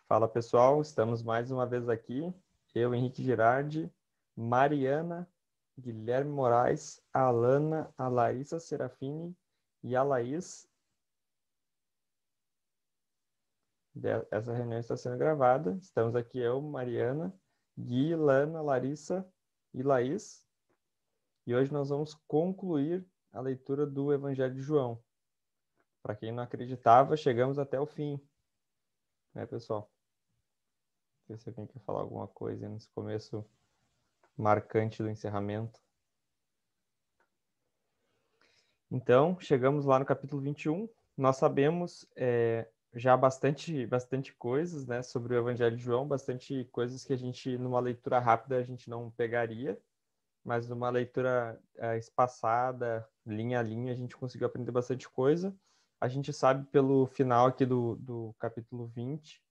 Fala pessoal, estamos mais uma vez aqui. Eu, Henrique Girardi, Mariana, Guilherme Moraes, a Alana, a Larissa Serafini e a Laís. Essa reunião está sendo gravada. Estamos aqui eu, Mariana, Gui, Lana, Larissa e Laís. E hoje nós vamos concluir a leitura do Evangelho de João. Para quem não acreditava, chegamos até o fim. Né, pessoal? Não sei se alguém quer falar alguma coisa nesse começo marcante do encerramento. Então, chegamos lá no capítulo 21. Nós sabemos já bastante coisas, né, sobre o Evangelho de João, bastante coisas que a gente, numa leitura rápida, a gente não pegaria, mas numa leitura espaçada, linha a linha, a gente conseguiu aprender bastante coisa. A gente sabe pelo final aqui do capítulo 20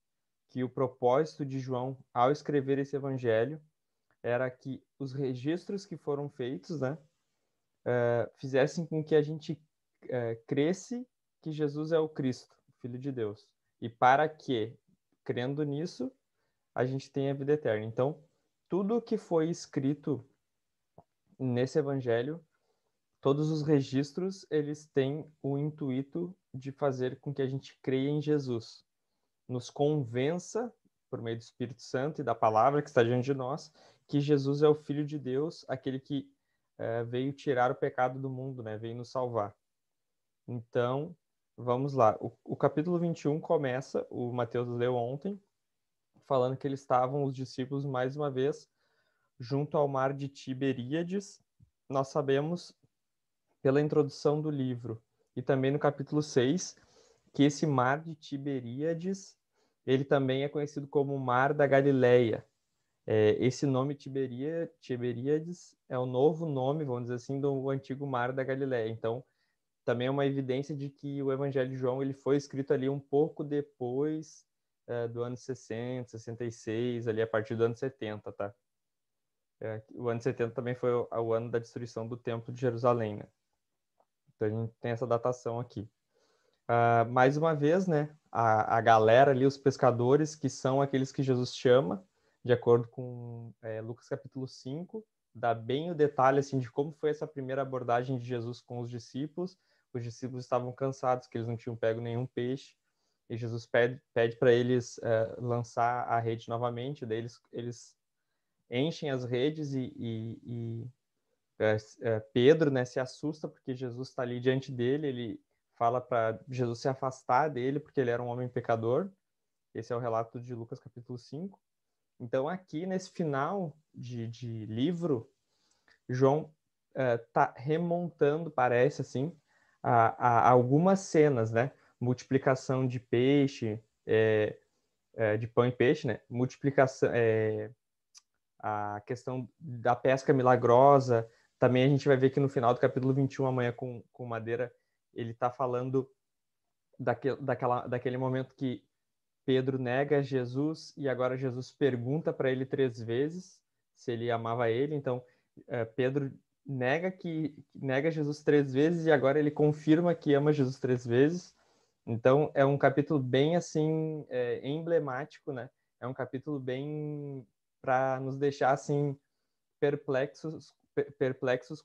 que o propósito de João, ao escrever esse Evangelho, era que os registros que foram feitos, né, fizessem com que a gente cresce que Jesus é o Cristo, o Filho de Deus. E para que, crendo nisso, a gente tenha a vida eterna. Então, tudo que foi escrito nesse evangelho, todos os registros, eles têm o intuito de fazer com que a gente creia em Jesus, nos convença, por meio do Espírito Santo e da palavra que está diante de nós, que Jesus é o Filho de Deus, aquele que veio tirar o pecado do mundo, né? Veio nos salvar. Então, vamos lá. O capítulo 21 começa, o Mateus leu ontem, falando que eles estavam, os discípulos, mais uma vez, junto ao mar de Tiberíades. Nós sabemos, pela introdução do livro, e também no capítulo 6, que esse mar de Tiberíades, ele também é conhecido como Mar da Galileia. Esse nome Tiberíades é o novo nome, vamos dizer assim, do antigo Mar da Galileia. Então, também é uma evidência de que o Evangelho de João ele foi escrito ali um pouco depois do ano 60, 66, ali a partir do ano 70, tá? O ano 70 também foi o ano da destruição do Templo de Jerusalém, né? Então a gente tem essa datação aqui. Mais uma vez, né, a galera ali, os pescadores, que são aqueles que Jesus chama, de acordo com Lucas capítulo 5, dá bem o detalhe assim, de como foi essa primeira abordagem de Jesus com os discípulos. Os discípulos estavam cansados, que eles não tinham pego nenhum peixe, e Jesus pede para eles lançar a rede novamente, daí eles enchem as redes e Pedro, né, se assusta porque Jesus está ali diante dele, ele fala para Jesus se afastar dele porque ele era um homem pecador. Esse é o relato de Lucas capítulo 5. Então aqui nesse final de livro, João está remontando, parece assim, a algumas cenas, né? Multiplicação de peixe, de pão e peixe, né? Multiplicação, a questão da pesca milagrosa. Também a gente vai ver que no final do capítulo 21, amanhã com Madeira, ele está falando daquele momento que Pedro nega Jesus e agora Jesus pergunta para ele 3 vezes se ele amava ele. Então, Pedro nega Jesus 3 vezes e agora ele confirma que ama Jesus 3 vezes. Então, é um capítulo bem assim emblemático, né? É um capítulo bem para nos deixar assim perplexos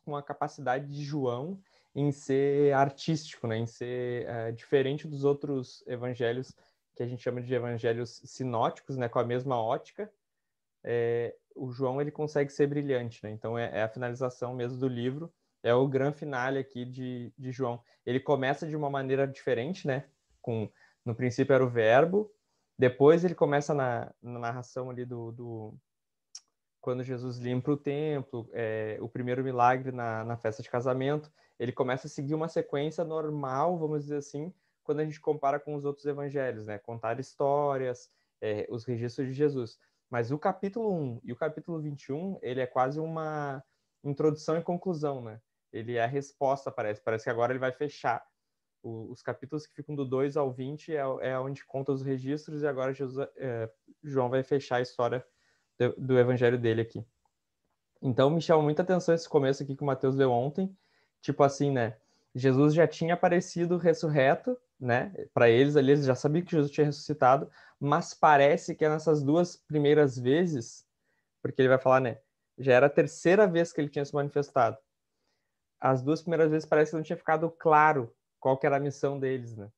com a capacidade de João em ser artístico, né? Em ser diferente dos outros evangelhos que a gente chama de evangelhos sinóticos, né? Com a mesma ótica. O João ele consegue ser brilhante, né? Então é a finalização mesmo do livro, é o grande finale aqui de João. Ele começa de uma maneira diferente, né? No princípio era o verbo, depois ele começa na narração ali quando Jesus limpa o templo, o primeiro milagre na festa de casamento, ele começa a seguir uma sequência normal, vamos dizer assim, quando a gente compara com os outros evangelhos, né? Contar histórias, os registros de Jesus. Mas o capítulo 1 e o capítulo 21, ele é quase uma introdução e conclusão, né? Ele é a resposta, parece que agora ele vai fechar. Os capítulos que ficam do 2 ao 20 é onde conta os registros e agora João vai fechar a história do evangelho dele aqui. Então me chama muita atenção esse começo aqui que o Mateus leu ontem, tipo assim, né? Jesus já tinha aparecido ressurreto né? Para eles ali, eles já sabiam que Jesus tinha ressuscitado, mas parece que é nessas 2 primeiras vezes, porque ele vai falar, né? Já era a 3ª vez que ele tinha se manifestado. As 2 primeiras vezes parece que não tinha ficado claro qual que era a missão deles, né?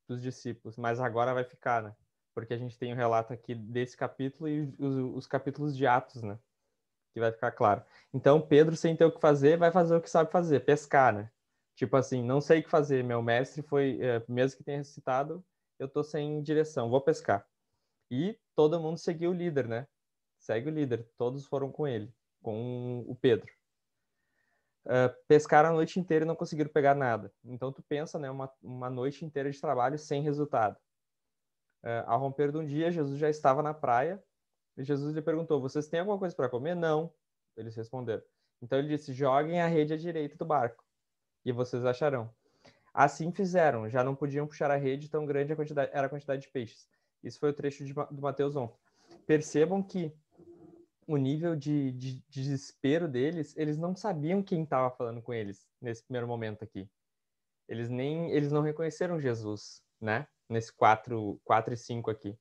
Dos discípulos, mas agora vai ficar, né? Porque a gente tem o relato aqui desse capítulo e os capítulos de Atos, né? Que vai ficar claro. Então, Pedro, sem ter o que fazer, vai fazer o que sabe fazer, pescar, né? Tipo assim, não sei o que fazer, meu mestre foi, mesmo que tenha ressuscitado, eu tô sem direção, vou pescar. E todo mundo seguiu o líder, né? Segue o líder, todos foram com ele, com o Pedro. Pescaram a noite inteira e não conseguiram pegar nada. Então, tu pensa, né? Uma noite inteira de trabalho sem resultado. Ao romper de um dia, Jesus já estava na praia e Jesus lhe perguntou: vocês têm alguma coisa para comer? Não. Eles responderam. Então ele disse: joguem a rede à direita do barco e vocês acharão. Assim fizeram, já não podiam puxar a rede, tão grande era a quantidade de peixes. Isso foi o trecho do Mateus 11. Percebam que o nível de desespero deles, eles não sabiam quem estava falando com eles nesse primeiro momento aqui. Eles não reconheceram Jesus, né? Nesse 4 e 5 aqui.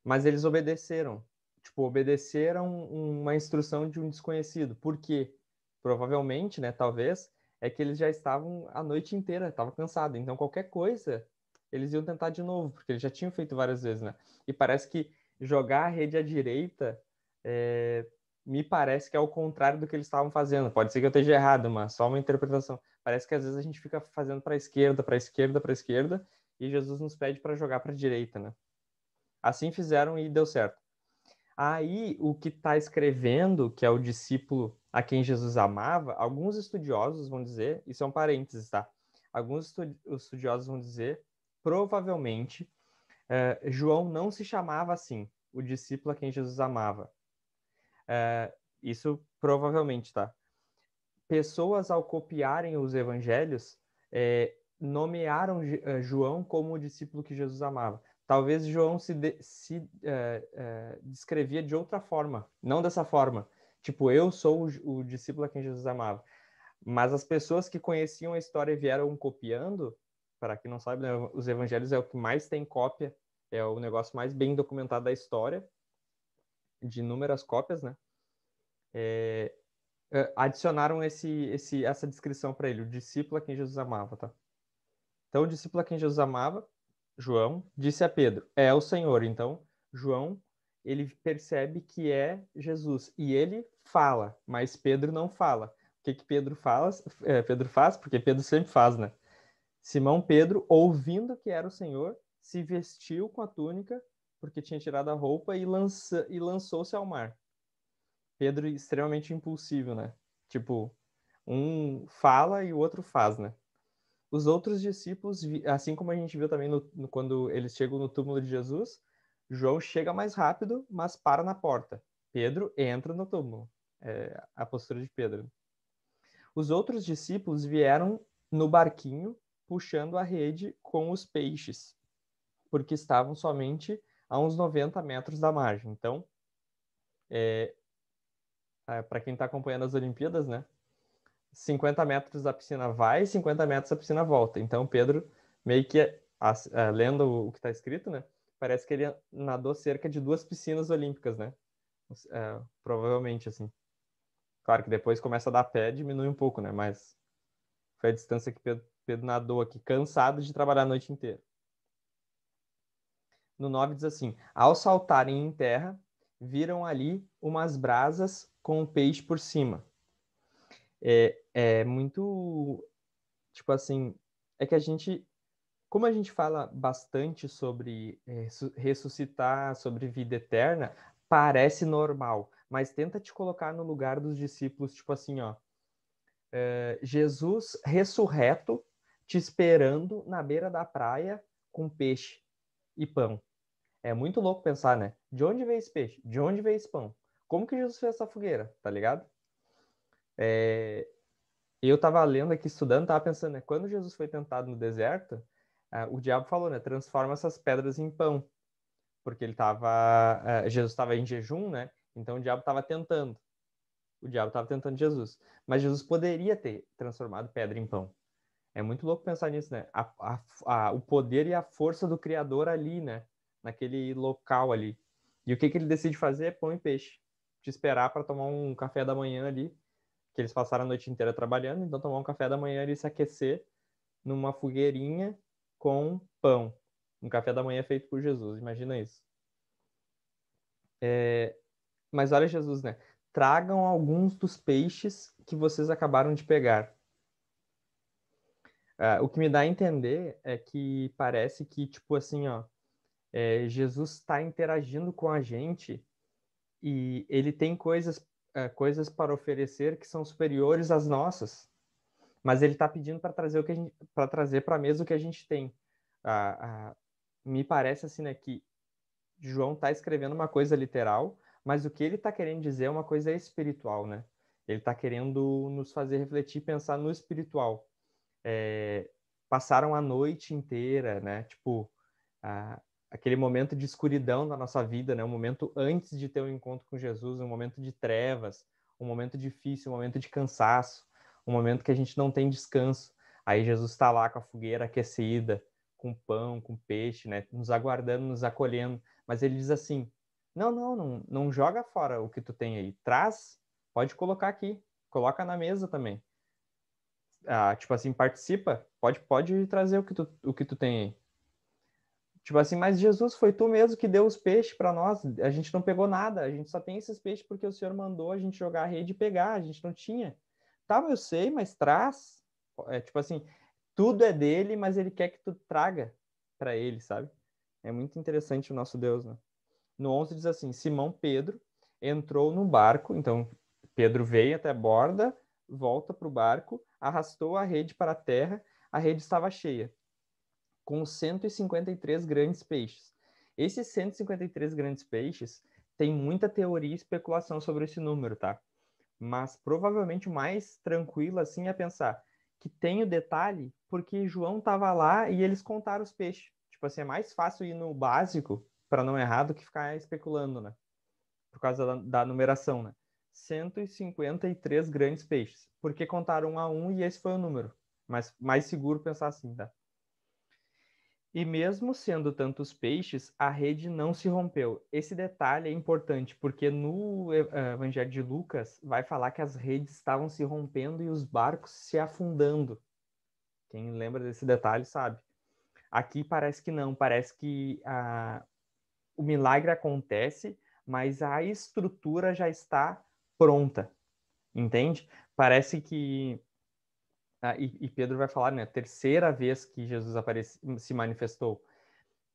Mas eles obedeceram. Tipo, obedeceram uma instrução de um desconhecido. Por quê? Provavelmente, né, talvez, é que eles já estavam a noite inteira, estavam cansados. Então, qualquer coisa, eles iam tentar de novo, porque eles já tinham feito várias vezes, né? E parece que jogar a rede à direita, me parece que é o contrário do que eles estavam fazendo. Pode ser que eu esteja errado, mas só uma interpretação. Parece que às vezes a gente fica fazendo para a esquerda, para a esquerda, para a esquerda, e Jesus nos pede para jogar para a direita, né? Assim fizeram e deu certo. Aí, o que está escrevendo, que é o discípulo a quem Jesus amava, alguns estudiosos vão dizer, isso é um parênteses, tá? Alguns estudiosos vão dizer, provavelmente, João não se chamava assim, o discípulo a quem Jesus amava. Isso provavelmente, tá? Pessoas, ao copiarem os evangelhos, nomearam João como o discípulo que Jesus amava. Talvez João descrevia de outra forma, não dessa forma. Tipo, eu sou o discípulo a quem Jesus amava. Mas as pessoas que conheciam a história e vieram copiando, para quem não sabe, né, os evangelhos é o que mais tem cópia, é o negócio mais bem documentado da história, de inúmeras cópias, né? Adicionaram essa descrição para ele, o discípulo a quem Jesus amava, tá? Então, o discípulo a quem Jesus amava, João, disse a Pedro: é o Senhor. Então, João, ele percebe que é Jesus e ele fala, mas Pedro não fala. O que Pedro faz? Pedro faz, porque Pedro sempre faz, né? Simão Pedro, ouvindo que era o Senhor, se vestiu com a túnica, porque tinha tirado a roupa e lançou-se ao mar. Pedro extremamente impulsivo, né? Tipo, um fala e o outro faz, né? Os outros discípulos, assim como a gente viu também quando eles chegam no túmulo de Jesus, João chega mais rápido, mas para na porta. Pedro entra no túmulo. É a postura de Pedro. Os outros discípulos vieram no barquinho, puxando a rede com os peixes, porque estavam somente a uns 90 metros da margem. Então, para quem está acompanhando as Olimpíadas, né? 50 metros da piscina vai, 50 metros da piscina volta. Então, Pedro, meio que, lendo o que está escrito, né? Parece que ele nadou cerca de 2 piscinas olímpicas, né? Provavelmente, assim. Claro que depois começa a dar pé, diminui um pouco, né? Mas foi a distância que Pedro nadou aqui, cansado de trabalhar a noite inteira. No 9 diz assim: ao saltarem em terra, viram ali umas brasas com o peixe por cima. É muito, tipo assim, é que como a gente fala bastante sobre ressuscitar, sobre vida eterna, parece normal, mas tenta te colocar no lugar dos discípulos, tipo assim, ó, Jesus ressurreto, te esperando na beira da praia com peixe e pão. É muito louco pensar, né? De onde veio esse peixe? De onde veio esse pão? Como que Jesus fez essa fogueira, tá ligado? Eu tava lendo aqui, estudando, tava pensando, né? Quando Jesus foi tentado no deserto, o diabo falou, né? Transforma essas pedras em pão. Porque Jesus estava em jejum, né? Então o diabo estava tentando. O diabo estava tentando Jesus. Mas Jesus poderia ter transformado pedra em pão. É muito louco pensar nisso, né? O poder e a força do Criador ali, né? Naquele local ali. E o que ele decide fazer? Pão e peixe. Te esperar para tomar um café da manhã ali, que eles passaram a noite inteira trabalhando, então tomar um café da manhã e se aquecer numa fogueirinha com pão. Um café da manhã feito por Jesus, imagina isso. Mas olha Jesus, né? Tragam alguns dos peixes que vocês acabaram de pegar. O que me dá a entender é que parece que, tipo assim, ó, Jesus está interagindo com a gente e ele tem coisas para oferecer que são superiores às nossas, mas ele está pedindo para trazer o que para trazer para a mesa o que a gente tem. Me parece assim, né, que João está escrevendo uma coisa literal, mas o que ele está querendo dizer é uma coisa espiritual, né? Ele está querendo nos fazer refletir e pensar no espiritual. Passaram a noite inteira, né? Tipo, aquele momento de escuridão da nossa vida, né? Um momento antes de ter um encontro com Jesus, um momento de trevas, um momento difícil, um momento de cansaço, um momento que a gente não tem descanso. Aí Jesus está lá com a fogueira aquecida, com pão, com peixe, né? Nos aguardando, nos acolhendo. Mas ele diz assim: não joga fora o que tu tem aí. Traz, pode colocar aqui, coloca na mesa também. Tipo assim, participa, pode trazer o que tu tem aí. Tipo assim, mas Jesus, foi tu mesmo que deu os peixes para nós. A gente não pegou nada. A gente só tem esses peixes porque o Senhor mandou a gente jogar a rede e pegar. A gente não tinha. Tá, eu sei, mas traz. Tipo assim, tudo é dele, mas ele quer que tu traga para ele, sabe? É muito interessante o nosso Deus, né? No 11 diz assim: Simão Pedro entrou no barco. Então, Pedro veio até a borda, volta para o barco, arrastou a rede para a terra. A rede estava cheia com 153 grandes peixes. Esses 153 grandes peixes tem muita teoria e especulação sobre esse número, tá? Mas provavelmente o mais tranquilo assim é pensar que tem o detalhe porque João estava lá e eles contaram os peixes. Tipo assim, é mais fácil ir no básico para não errar do que ficar especulando, né? Por causa da numeração, né? 153 grandes peixes. Porque contaram um a um e esse foi o número. Mas mais seguro pensar assim, tá? E mesmo sendo tantos peixes, a rede não se rompeu. Esse detalhe é importante, porque no Evangelho de Lucas vai falar que as redes estavam se rompendo e os barcos se afundando. Quem lembra desse detalhe sabe. Aqui parece que não, parece que o milagre acontece, mas a estrutura já está pronta, entende? Parece que e Pedro vai falar, né? Terceira vez que Jesus se manifestou.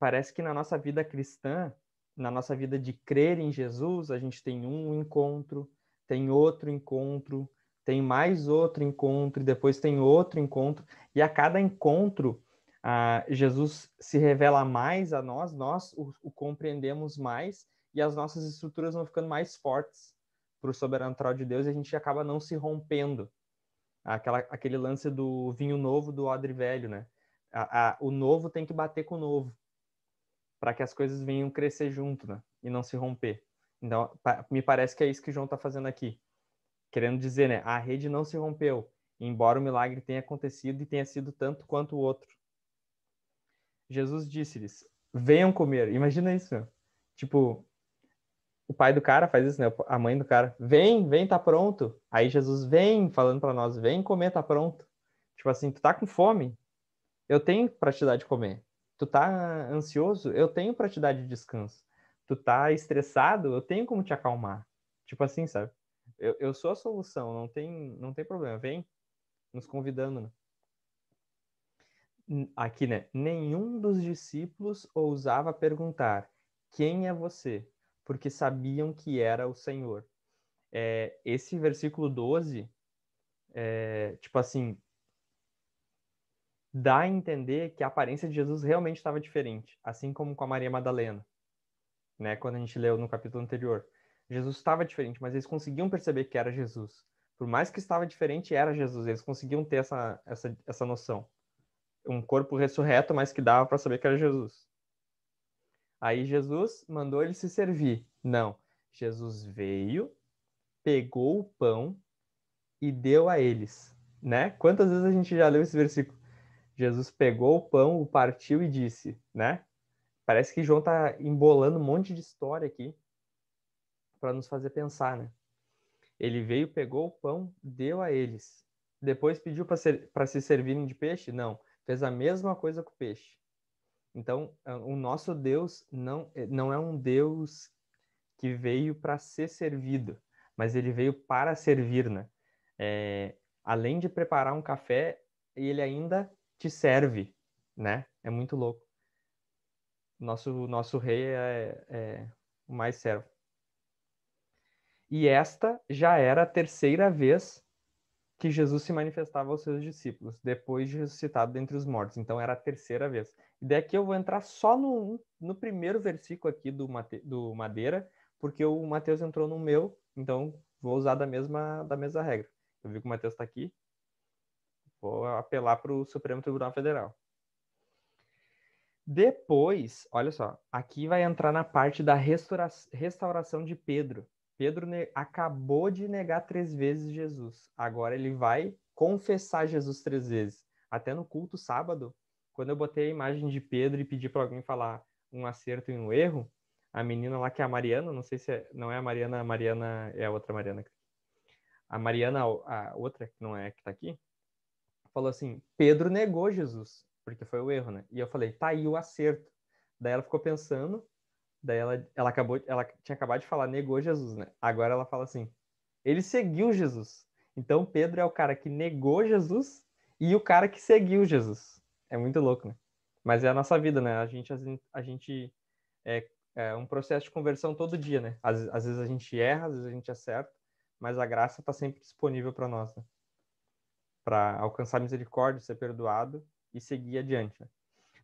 Parece que na nossa vida cristã, na nossa vida de crer em Jesus, a gente tem um encontro, tem outro encontro, tem mais outro encontro, e depois tem outro encontro, e a cada encontro, Jesus se revela mais a nós o compreendemos mais, e as nossas estruturas vão ficando mais fortes para o sobrenatural de Deus, e a gente acaba não se rompendo. Aquele lance do vinho novo do odre velho, né? O novo tem que bater com o novo para que as coisas venham crescer junto, né? E não se romper. Então, me parece que é isso que o João está fazendo aqui. Querendo dizer, né? A rede não se rompeu, embora o milagre tenha acontecido e tenha sido tanto quanto o outro. Jesus disse-lhes: venham comer. Imagina isso, meu. Tipo, o pai do cara faz isso, né? A mãe do cara: vem, tá pronto. Aí Jesus vem falando para nós: vem comer, tá pronto. Tipo assim, tu tá com fome? Eu tenho para te dar de comer. Tu tá ansioso? Eu tenho para te dar de descanso. Tu tá estressado? Eu tenho como te acalmar. Tipo assim, sabe? Eu sou a solução, não tem problema. Vem nos convidando, né? Aqui, né? Nenhum dos discípulos ousava perguntar: quem é você? Porque sabiam que era o Senhor. Esse versículo 12, tipo assim, dá a entender que a aparência de Jesus realmente estava diferente, assim como com a Maria Madalena, né? Quando a gente leu no capítulo anterior. Jesus estava diferente, mas eles conseguiam perceber que era Jesus. Por mais que estava diferente, era Jesus. Eles conseguiam ter essa noção. Um corpo ressurreto, mas que dava para saber que era Jesus. Aí Jesus mandou ele se servir. Não. Jesus veio, pegou o pão e deu a eles, né? Quantas vezes a gente já leu esse versículo? Jesus pegou o pão, o partiu e disse, né? Parece que João tá embolando um monte de história aqui para nos fazer pensar, né? Ele veio, pegou o pão, deu a eles. Depois pediu para se servirem de peixe? Não. Fez a mesma coisa com o peixe. Então, o nosso Deus não é um Deus que veio para ser servido, mas ele veio para servir, né? Além de preparar um café, ele ainda te serve, né? É muito louco. Nosso rei é o mais servo. E esta já era a terceira vez que Jesus se manifestava aos seus discípulos, depois de ressuscitado dentre os mortos. Então, era a terceira vez. E daqui eu vou entrar só no primeiro versículo aqui do Madeira, porque o Mateus entrou no meu, então vou usar da mesma regra. Eu vi que o Mateus está aqui, vou apelar para o Supremo Tribunal Federal. Depois, olha só, aqui vai entrar na parte da restauração de Pedro. Pedro acabou de negar 3 vezes Jesus. Agora ele vai confessar Jesus 3 vezes. Até no culto sábado, quando eu botei a imagem de Pedro e pedi para alguém falar um acerto e um erro, a menina lá que é a Mariana, não sei se não é a Mariana é a outra Mariana. A Mariana, a outra que não é que está aqui, falou assim, Pedro negou Jesus, porque foi o erro, né? E eu falei, tá aí o acerto. Daí ela ficou pensando, daí ela tinha acabado de falar, negou Jesus, né? Agora ela fala assim, ele seguiu Jesus. Então Pedro é o cara que negou Jesus e o cara que seguiu Jesus. É muito louco, né? Mas é a nossa vida, né? A gente é um processo de conversão todo dia, né? Às vezes a gente erra, às vezes a gente acerta, mas a graça está sempre disponível para nós, né? Para alcançar misericórdia, ser perdoado e seguir adiante. Né?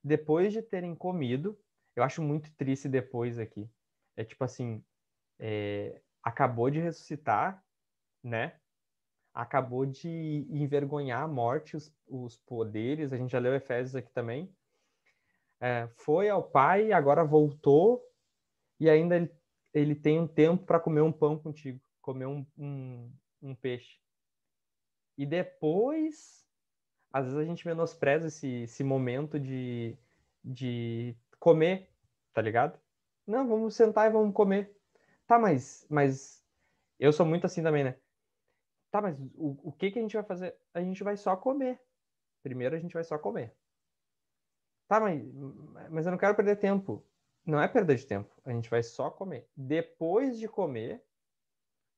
Depois de terem comido, eu acho muito triste depois aqui. É tipo assim, acabou de ressuscitar, né? Acabou de envergonhar a morte, os poderes, a gente já leu Efésios aqui também. Foi ao Pai, agora voltou, e ainda ele tem um tempo para comer um pão contigo, comer um peixe. E depois às vezes a gente menospreza esse momento de comer, tá ligado? Não, vamos sentar e vamos comer. Tá, mas eu sou muito assim também, né? Tá, mas o que a gente vai fazer? A gente vai só comer. Primeiro a gente vai só comer. Tá, mas eu não quero perder tempo. Não é perda de tempo. A gente vai só comer. Depois de comer,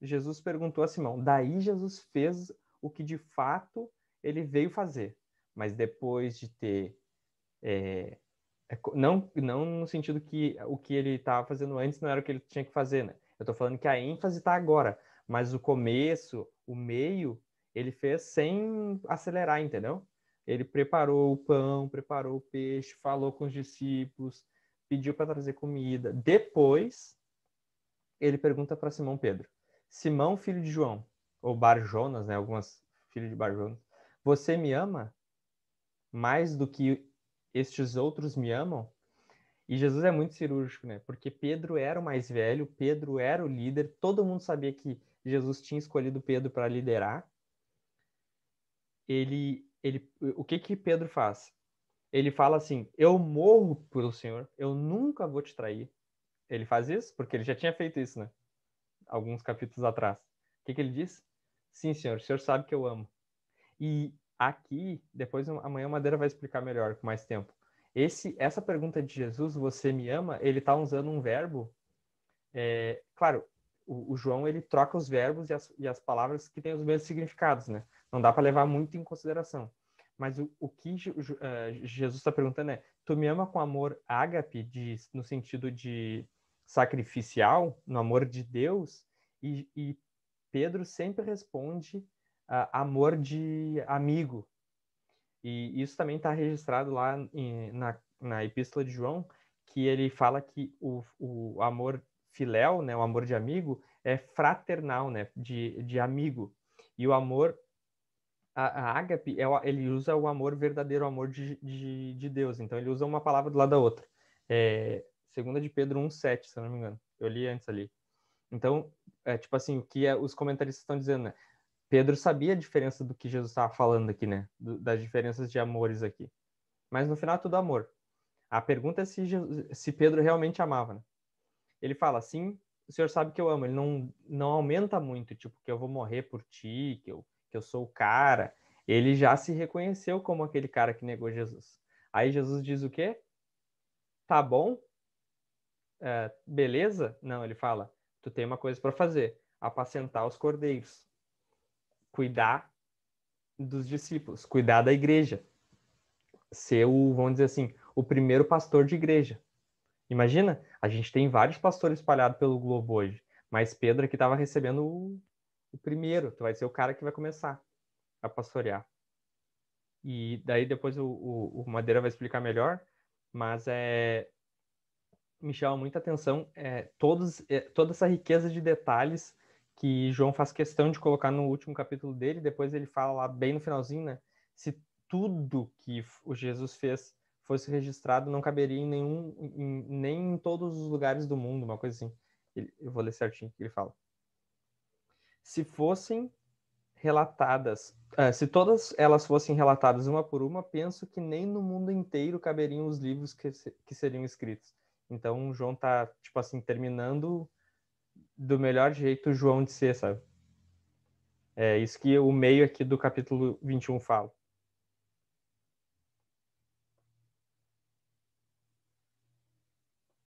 Jesus perguntou a Simão. Daí Jesus fez o que de fato ele veio fazer. Mas depois de ter não no sentido que o que ele estava fazendo antes não era o que ele tinha que fazer, né? Eu estou falando que a ênfase está agora, mas o começo, o meio, ele fez sem acelerar, entendeu? Ele preparou o pão, preparou o peixe, falou com os discípulos, pediu para trazer comida. Depois, ele pergunta para Simão Pedro: Simão, filho de João, ou Bar-Jonas, né? Algumas filhos de Bar-Jonas, você me ama mais do que estes outros me amam? E Jesus é muito cirúrgico, né? Porque Pedro era o mais velho, Pedro era o líder, todo mundo sabia que Jesus tinha escolhido Pedro para liderar. O que Pedro faz? Ele fala assim: eu morro pelo Senhor, eu nunca vou te trair. Ele faz isso porque ele já tinha feito isso, né? Alguns capítulos atrás. O que ele diz? Sim, Senhor, o Senhor sabe que eu amo. E aqui, depois amanhã a Madeira vai explicar melhor, com mais tempo. Essa pergunta de Jesus, você me ama, ele está usando um verbo. Claro, o João ele troca os verbos e as palavras que têm os mesmos significados, né? Não dá para levar muito em consideração. Mas o que Jesus está perguntando é: tu me ama com amor ágape, no sentido de sacrificial, no amor de Deus? E Pedro sempre responde amor de amigo. E isso também está registrado lá na Epístola de João, que ele fala que o amor filéu, né, o amor de amigo, é fraternal, né, de amigo. E o amor, a ágape, ele usa o amor verdadeiro, o amor de Deus. Então ele usa uma palavra do lado da outra. Segunda de Pedro 1,7, se eu não me engano. Eu li antes ali. Então, tipo assim, o que os comentaristas estão dizendo, né? Pedro sabia a diferença do que Jesus estava falando aqui, né? Das diferenças de amores aqui. Mas no final é tudo amor. A pergunta é se Pedro realmente amava, né? Ele fala, sim, o senhor sabe que eu amo. Ele não aumenta muito, tipo, que eu vou morrer por ti, que eu sou o cara. Ele já se reconheceu como aquele cara que negou Jesus. Aí Jesus diz o quê? Tá bom? Beleza? Não, ele fala, tu tem uma coisa para fazer, apacentar os cordeiros, cuidar dos discípulos, cuidar da igreja, ser vamos dizer assim, o primeiro pastor de igreja. Imagina, a gente tem vários pastores espalhados pelo globo hoje, mas Pedro aqui estava recebendo o primeiro, tu vai ser o cara que vai começar a pastorear. E daí depois o Madeira vai explicar melhor, mas me chama muita atenção toda essa riqueza de detalhes que João faz questão de colocar no último capítulo dele, depois ele fala lá bem no finalzinho, né? Se tudo que o Jesus fez fosse registrado, não caberia nem em todos os lugares do mundo, uma coisa assim. Eu vou ler certinho o que ele fala. Se fossem relatadas, se todas elas fossem relatadas uma por uma, penso que nem no mundo inteiro caberiam os livros que seriam escritos. Então, o João tá, tipo assim, terminando do melhor jeito o João de ser, sabe? É isso que o meio aqui do capítulo 21 fala.